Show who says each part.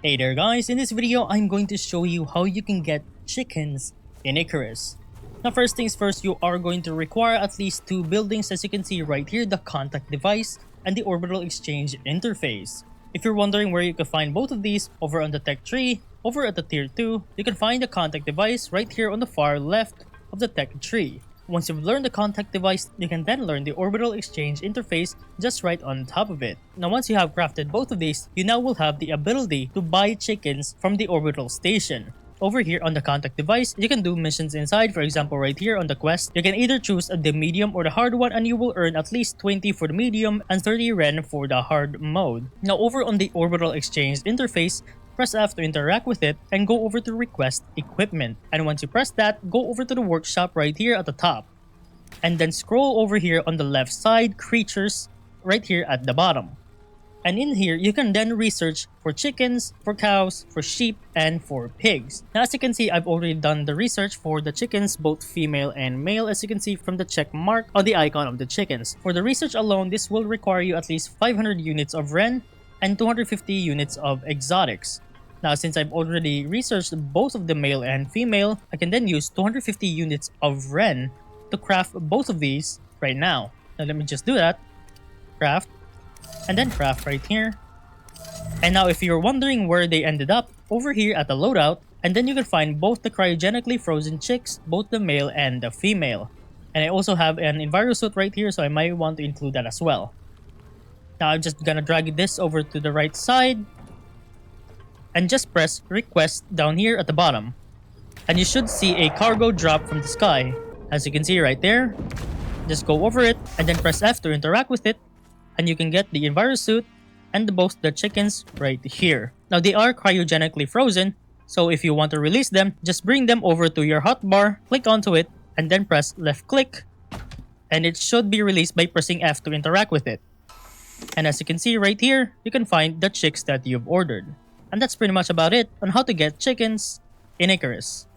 Speaker 1: Hey there guys, in this video I'm going to show you how you can get chickens in Icarus. Now first things first, you are going to require at least two buildings, as you can see right here, the contact device and the orbital exchange interface. If you're wondering where you can find both of these, over on the tech tree, over at the tier 2, you can find the contact device right here on the far left of the tech tree. Once you've learned the contact device, you can then learn the orbital exchange interface just right on top of it. Now once you have crafted both of these, you now will have the ability to buy chickens from the orbital station. Over here on the contact device, you can do missions inside. For example, right here on the quest, you can either choose the medium or the hard one, and you will earn at least 20 for the medium and 30 Ren for the hard mode. Now over on the orbital exchange interface, press F to interact with it and go over to request equipment. And once you press that, go over to the workshop right here at the top. And then scroll over here on the left side, creatures, right here at the bottom. And in here, you can then research for chickens, for cows, for sheep, and for pigs. Now as you can see, I've already done the research for the chickens, both female and male, as you can see from the check mark on the icon of the chickens. For the research alone, this will require you at least 500 units of Ren and 250 units of exotics. Now since I've already researched both of the male and female, I can then use 250 units of Ren to craft both of these right now. Now let me just do that. Craft. And then craft right here. And now if you're wondering where they ended up, over here at the loadout, and then you can find both the cryogenically frozen chicks, both the male and the female. And I also have an Icarus suit right here, so I might want to include that as well. Now I'm just gonna drag this over to the right side and just press request down here at the bottom. And you should see a cargo drop from the sky. As you can see right there, just go over it and then press F to interact with it, and you can get the Icarus suit and both the chickens right here. Now they are cryogenically frozen, so if you want to release them, just bring them over to your hotbar, click onto it, and then press left click, and it should be released by pressing F to interact with it. And as you can see right here, you can find the chicks that you've ordered. And that's pretty much about it on how to get chickens in Icarus.